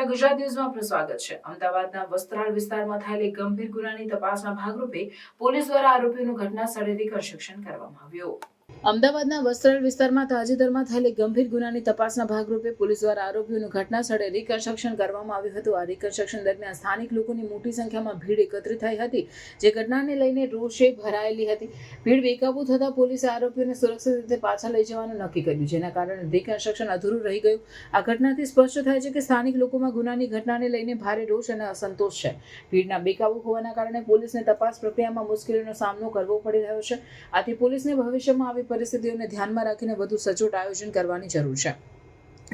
નમસ્કાર, ગુજરાત ન્યૂઝમાં આપનું સ્વાગત છે। અમદાવાદના વસ્ત્રાલ વિસ્તારમાં થયેલી ગંભીર ગુનાની તપાસના ભાગરૂપે પોલીસ દ્વારા આરોપીઓનું ઘટના સ્થળે રિકન્સ્ટ્રક્શન કરવામાં આવ્યું। અમદાવાદના વસ્ત્રાલ વિસ્તારમાં તાજેતરમાં થયેલી ગંભીર ગુનાની તપાસના ભાગરૂપે પોલીસ દ્વારા આરોપીઓનું ઘટના સ્થળે રિકન્સ્ટ્રક્શન કરવામાં આવ્યું હતું। આ રિકન્સ્ટ્રક્શન દરમિયાન સ્થાનિક લોકોની મોટી સંખ્યામાં ભીડ એકત્રિત થઈ હતી, જે ઘટનાને લઈને રોષે ભરાયેલી હતી। ભીડ બેકાબૂ થતા પોલીસે આરોપીઓને સુરક્ષિત રીતે પાછા લઈ જવાનું નક્કી કર્યું, જેના કારણે રિકન્સ્ટ્રક્શન અધૂરું રહી ગયું। આ ઘટનાથી સ્પષ્ટ થાય છે કે સ્થાનિક લોકોમાં ગુનાની ઘટનાને લઈને ભારે રોષ અને અસંતોષ છે। ભીડના બેકાબૂ હોવાના કારણે પોલીસને તપાસ પ્રક્રિયામાં મુશ્કેલીનો સામનો કરવો પડી રહ્યો છે। આથી પોલીસને ભવિષ્યમાં આવી પરિસ્થિતિઓને ધ્યાનમાં રાખીને વધુ સચોટ આયોજન કરવાની જરૂર છે,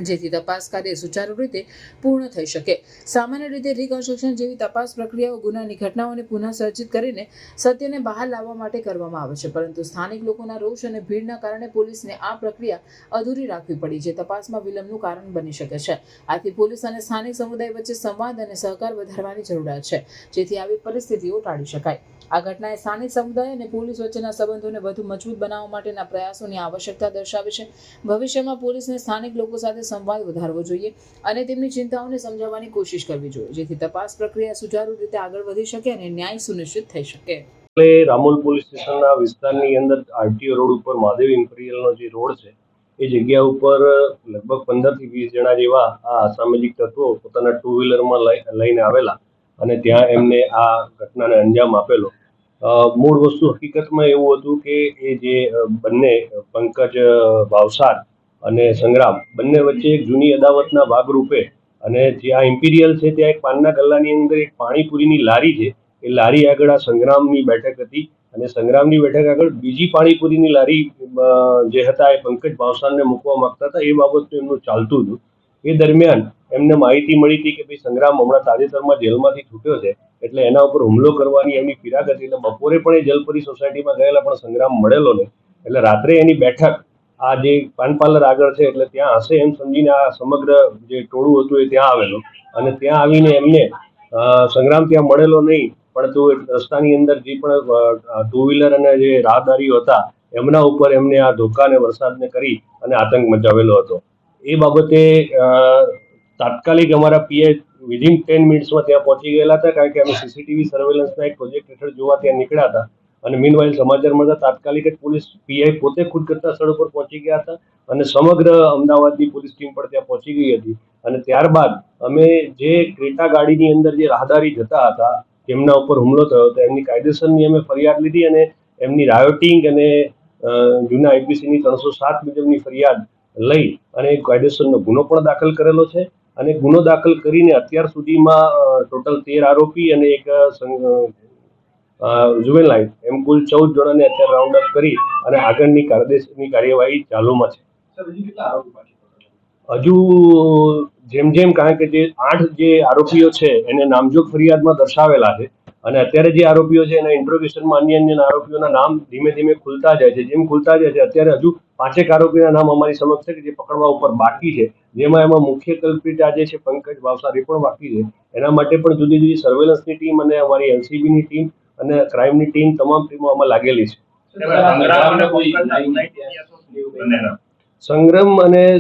જેથી તપાસ કાર્ય સુચારુ રીતે પૂર્ણ થઈ શકે। સામાન્ય રીતે રિકન્સ્ટ્રક્શન જેવી તપાસ પ્રક્રિયાઓ ગુનાની ઘટનાઓને પુનઃસર્જિત કરીને સત્યને બહાર લાવવા માટે કરવામાં આવે છે, પરંતુ સ્થાનિક લોકોના રોષ અને ભીડના કારણે પોલીસને આ પ્રક્રિયા અધૂરી રાખવી પડી, જે તપાસમાં વિલંબનું કારણ બની શકે છે। આથી પોલીસ અને સ્થાનિક સમુદાય વચ્ચે સંવાદ અને સહકાર વધારવાની જરૂરિયાત છે, જેથી આવી પરિસ્થિતિઓ ટાળી શકાય। આ ઘટનાએ સ્થાનિક સમુદાય અને પોલીસ વચ્ચેના સંબંધોને વધુ મજબૂત બનાવવા માટેના પ્રયાસોની આવશ્યકતા દર્શાવે છે। ભવિષ્યમાં પોલીસને સ્થાનિક લોકો સાથે સંવાદ વધારવો જોઈએ અને તેમની ચિંતાઓને સમજાવવાની કોશિશ કરવી જોઈએ, જેથી તપાસ પ્રક્રિયા સુચારુ રીતે આગળ વધી શકે અને ન્યાય સુનિશ્ચિત થઈ શકે। રામોલ પોલીસ સ્ટેશનના વિસ્તારની અંદર આરટીઓ રોડ ઉપર મહાદેવ ઇમ્પિરિયલનો જે રોડ છે, એ જગ્યા ઉપર લગભગ 15 થી 20 જણા જેવા આ અસામાજિક તત્વો પોતાના ટુ વ્હીલરમાં લઈને આવેલા અને ત્યાં એમને આ ઘટનાને અંજામ આપેલો। મૂળ વસ્તુ હકીકતમાં એવું હતું કે એ જે બંને પંકજ ભાવસાર અને સંગ્રામ બંને વચ્ચે એક જૂની અદાવતના ભાગરૂપે અને જે આ ઇમ્પિરિયલ છે ત્યાં એક પાનના ગલ્લાની અંદર એક પાણીપુરીની લારી છે, એ લારી આગળ આ સંગ્રામની બેઠક હતી અને સંગ્રામની બેઠક આગળ બીજી પાણીપુરીની લારી જે હતા એ પંકજ ભાવસારને મૂકવા માંગતા હતા, એ બાબતનું એમનું ચાલતું હતું। એ દરમિયાન એમને માહિતી મળી હતી કે ભાઈ સંગ્રામ હમણાં તાજેતરમાં જેલમાંથી છૂટ્યો છે, એટલે એના ઉપર હુમલો કરવાની એમની ફિરાક હતી। એટલે બપોરે પણ એ જલપરી સોસાયટીમાં ગયેલા, પણ સંગ્રામ મળેલો નહીં। એટલે રાત્રે એની બેઠક આ જે પાન પાર્લર આગળ છે એટલે ત્યાં હશે એમ સમજીને આ સમગ્ર જે ટોળું હતું એ ત્યાં આવેલો અને ત્યાં આવીને એમને સંગ્રામ ત્યાં મળેલો નહીં, પરંતુ રસ્તાની અંદર જે પણ ટુ વ્હીલર અને જે રાહદારીઓ હતા એમના ઉપર એમને આ ધોકા અને વરસાદને કરી અને આતંક મચાવેલો હતો। એ બાબતે તાત્કાલિક અમારા પીઆઈ વિધિન 10 મિનિટ્સમાં ત્યાં પહોંચી ગયેલા હતા, કારણ કે અમે સીસીટીવી સર્વેલન્સના એક પ્રોજેક્ટ હેઠળ જોવા ત્યાં નીકળ્યા હતા અને મીનવાઇલ સમાચાર મળતા તાત્કાલિક જ પોલીસ પીઆઈ પોતે ખુદ ઘટના સ્થળ ઉપર પહોંચી ગયા હતા અને સમગ્ર અમદાવાદની પોલીસ ટીમ પણ ત્યાં પહોંચી ગઈ હતી। અને ત્યારબાદ અમે જે ક્રેટા ગાડીની અંદર જે રાહદારી જતા હતા જેમના ઉપર હુમલો થયો હતો એમની કાયદેસરની અમે ફરિયાદ લીધી અને એમની રાયોટિંગ અને જૂના આઈપીસીની 307 મુજબની ફરિયાદ લઈ અને કાયદેસરનો ગુનો પણ દાખલ કરેલો છે અને ગુનો દાખલ કરીને અત્યાર સુધીમાં ટોટલ 13 આરોપી અને એક જુવેનાઇલ એમ કુલ 14 જણાને અત્યારે રાઉન્ડ અપ કરી અને આગળની કાયદેસરની કાર્યવાહી ચાલુમાં છે। હજુ જેમ કારણ કે જે 8 જે આરોપીઓ છે એને નામજોગ ફરિયાદમાં દર્શાવેલા છે અને અત્યારે જે આરોપીઓ છે એના ઇન્ટ્રોગેશનમાં અન્ય આરોપીઓના નામ ધીમે ધીમે ખુલતા જાય છે। જેમ ખુલતા જાય છે અત્યારે હજુ 5 આરોપીના નામ અમારી સમક્ષ છે કે જે પકડવા ઉપર બાકી છે, જેમાં મુખ્ય કલ્પ્રિટ આજે છે પંકજ ભાવસાર, એ પણ બાકી છે। એના માટે પણ જુદી જુદી સર્વેલન્સની ટીમ અને અમારી એલસીબીની ટીમ અને ક્રાઇમની ટીમ તમામ ટીમો આમાં લાગેલી છે।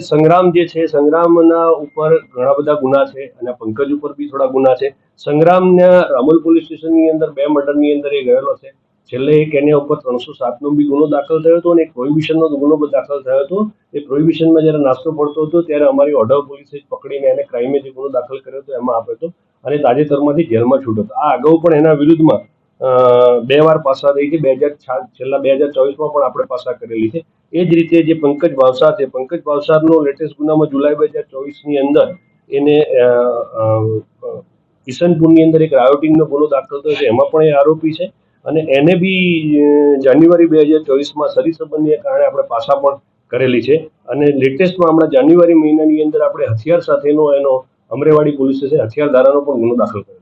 સંગ્રામ જે છે, સંગ્રામના ઉપર ઘણા બધા ગુના છે અને પંકજ ઉપર બી થોડા ગુના છે। સંગ્રામના રામોલ પોલીસ સ્ટેશનની અંદર 2 મર્ડરની અંદર એ ગયેલો છે। છેલ્લે એક એના ઉપર 307નો બી ગુનો દાખલ થયો હતો અને એક પ્રોહિબિશનનો ગુનો દાખલ થયો હતો। એ પ્રોહિબિશનમાં જ્યારે નાસ્તો પડતો હતો ત્યારે અમારી ઓઢવ પોલીસે પકડીને એને ક્રાઇમે જે ગુનો દાખલ કર્યો હતો એમાં આપ્યો હતો અને તાજેતરમાંથી જેલમાં છૂટ્યો હતો। આ અગાઉ પણ એના વિરુદ્ધમાં 2 વાર પાસા થઈ છે, છેલ્લા 2024માં પણ આપણે પાસા કરેલી છે। એ જ રીતે જે પંકજ ભાવસાર છે, પંકજ ભાવસારનો લેટેસ્ટ ગુનામાં જુલાઈ 2024ની અંદર એને કિશનપુરની અંદર એક રાયોટિંગનો ગુનો દાખલ થયો છે, એમાં પણ એ આરોપી છે અને એને બી જાન્યુઆરી 2024માં શરીર સંબંધીને કારણે આપણે પાસા પણ કરેલી છે અને લેટેસ્ટમાં હમણાં જાન્યુઆરી મહિનાની અંદર આપણે હથિયાર સાથેનો એનો અમરેવાડી પોલીસ સ્ટેશન હથિયાર ધારાનો પણ ગુનો દાખલ કરેલો છે।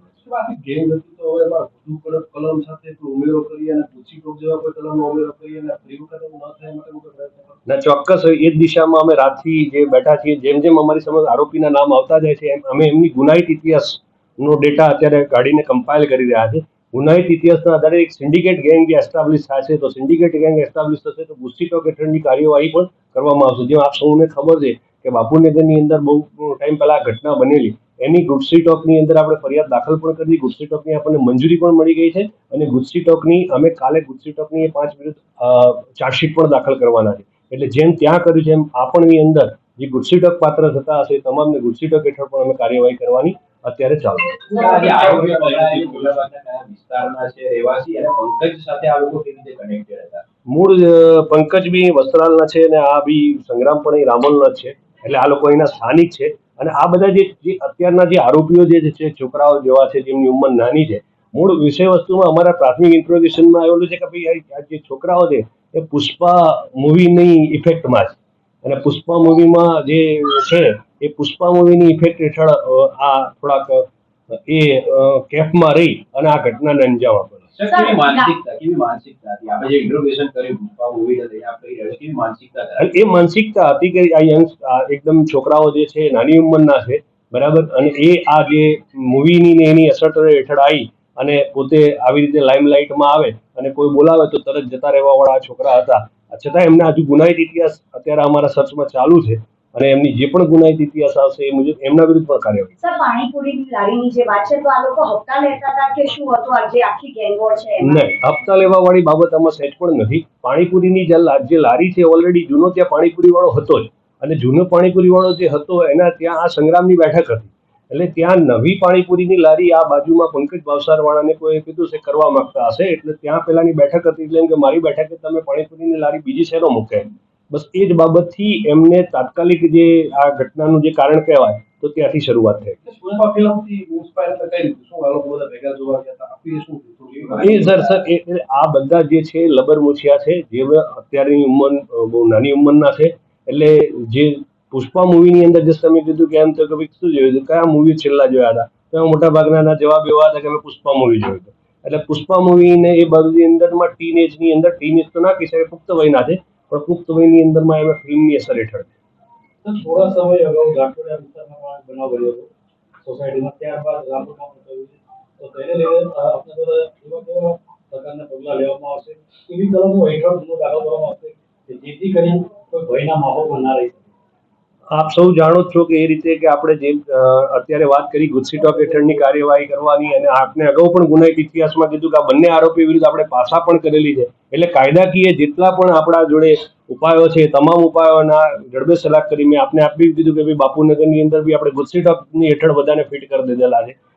ના, ચોક્કસ એ જ દિશામાં અમે રાતથી જે બેઠા છીએ, જેમ અમારી સમક્ષ આરોપીના નામ આવતા જાય છે એમ અમે એમની ગુનાહિત ઇતિહાસનો ડેટા અત્યારે કાઢીને કમ્પાઇલ કરી રહ્યા છે। ગુનાહિત ઇતિહાસના આધારે એક સિન્ડિકેટ ગેંગ જે એસ્ટાબ્લિશ થશે, તો સિન્ડિકેટ ગેંગ એસ્ટાબ્લિશ થશે તો ગુસ્સીટોક હેઠળની કાર્યવાહી પણ કરવામાં આવશે। જેમ આપ સૌને ખબર છે કે બાપુનગરની અંદર બહુ ટાઈમ પહેલા ઘટના બનેલી, એની ગુજસી ટોકની અંદર આપણે ફરિયાદ દાખલ પણ કરી. ગુજસી ટોકની આપણને મંજૂરી પણ મળી ગઈ છે અને ગુજસી ટોકની અમે કાલે ગુજસી ટોકની 5 વિરુદ્ધ ચાર્જશીટ પણ દાખલ કરવાના છે. એટલે જેમ ત્યાં કર્યું છે એમ આપણની અંદર જે ગુજસી ટોક પાત્ર થતા હશે તમામને ગુજસી ટોક હેઠળ પણ અમે કાર્યવાહી કરવાની અત્યારે ચાલુ છે. આજે આરોપીઓ પકડાયા ખુલાસાના કયા વિસ્તારના છે, રહેવાસી અને પંકજ સાથે આ લોકો કેવી રીતે કનેક્ટેડ હતા? મૂળ પંકજ બી વસ્ત્રાલના છે અને આ બી સંગ્રામ પણ અહીં રામોલના જ છે. એટલે આ લોકો અહીંના સ્થાનિક છે અને આ બધા જે અત્યારના જે આરોપીઓ જે છે છોકરાઓ જેવા છે જેમની ઉંમર નાની છે. મૂળ વિષય વસ્તુમાં અમારા પ્રાથમિક ઇન્ટ્રોગેશનમાં આવેલું છે કે ભાઈ આ જે છોકરાઓ છે એ પુષ્પા મૂવીની ઇફેક્ટમાં છે અને પુષ્પા મૂવીમાં જે છે એ પુષ્પા મૂવીની ઇફેક્ટ હેઠળ આ થોડાક કેફમાં રહી અને આ ઘટનાને અંજામ આપેલો. સર, કેવી માનસિકતા હતી? આપણે જે ઇન્ટ્રોગેશન કર્યું પુષ્પા મૂવીને લઈને આપ કહી રહ્યા છો, કેવી માનસિકતા ધરાવતા? એ માનસિકતા હતી કે આ યંગ એકદમ છોકરાઓ જે છે નાની ઉંમરના છે, બરાબર, અને એ આ જે મૂવીની ને એની અસર હેઠળ આવી અને પોતે આવી રીતે લાઇમલાઇટમાં આવે અને કોઈ બોલાવે તો તરત જતા રહેવા વાળા છોકરા હતા. છતાં એમના હજુ ગુનાહિત ઇતિહાસ અત્યારે અમારા સર્ચમાં ચાલુ છે અને એમની જે પણ ગુનાહિત ઇતિહાસ આવશે એ મુજબ એમના વિરુદ્ધ પણ કાર્યવાહી. સર, પાણીપુરીની લારીની જે વાત છે તો આ લોકો હપ્તા લેતા હતા કે શું હતું? આ જે આખી ગેંગવોર છે એમાં? નહીં, હપ્તા લેવા વાળી બાબત આમાં સહેજ પણ નથી. પાણીપુરીની જે લારી છે ઓલરેડી જૂનો ત્યાં પાણીપુરી વાળો હતો જ અને જૂનો પાણીપુરી વાળો જે હતો એના ત્યાં આ સંગ્રામની બેઠક હતી. એટલે ત્યાં નવી પાણીપુરીની લારી આ બાજુમાં પંકજ ભાવસાર વાળાને કોઈ કીધું છે કરવા માંગતા હશે એટલે ત્યાં પેલાની બેઠક હતી એટલે એમ કે મારી બેઠકે તમે પાણીપુરીની લારી બીજી શેનો મૂકે. બસ એ જ બાબતથી એમને તાત્કાલિક જે આ ઘટનાનું જે કારણ કહેવાય તો ત્યાંથી શરૂઆત થઈ. એ સર આ બધા જે છે લબરમુછિયા છે જે અત્યારની ઉંમર બહુ નાની ઉંમરના છે. એટલે જે પુષ્પા મૂવીની અંદર જે તમે કીધું કે એમ તો કે શું જોયું હતું, કયા મૂવી છેલ્લા જોયા હતા, તો મોટા ભાગના જવાબ એવા હતા કે અમે પુષ્પા મૂવી જોયું હતું. એટલે પુષ્પા મૂવીને એ બાજુની અંદરમાં ટીનેજની અંદર, ટીનેજ તો ના કહી શકાય, પુખ્ત વયના છે પણ પુખ્ત વયની અંદરમાં એમાં ફિલ્મની અસર હેઠળ છે. થોડા સમય અગાઉ ગાંઠોડિયા વિસ્તારમાં બનાવ બન્યો હતો સોસાયટીમાં, ત્યારબાદ રામપુરમાં પણ થયું છે. તો તેને લઈને આપણે બધા એવા કેવા પ્રકારના પગલાં લેવામાં આવશે, એવી કલમો હેઠળ ગુનો દાખલ કરવામાં આવશે કે જેથી કરી કોઈ ભયના માહોલમાં ના રહી શકે? આપ સૌ જાણો જ છો કે એ રીતે કે આપણે જે અત્યારે વાત કરી ગુજસી ટોક હેઠળની કાર્યવાહી કરવાની અને આપને અગાઉ પણ ગુનાહિત ઇતિહાસમાં કીધું કે આ બંને આરોપી વિરુદ્ધ આપણે પાસા પણ કરેલી છે. એટલે કાયદાકીય જેટલા પણ આપણા જોડે ઉપાયો છે તમામ ઉપાયોના જડબે સલાહ કરી મેં આપને આપી દીધું કે ભાઈ બાપુનગરની અંદર બી આપણે ગુજસી ટોકની હેઠળ બધાને ફિટ કરી દીધેલા છે.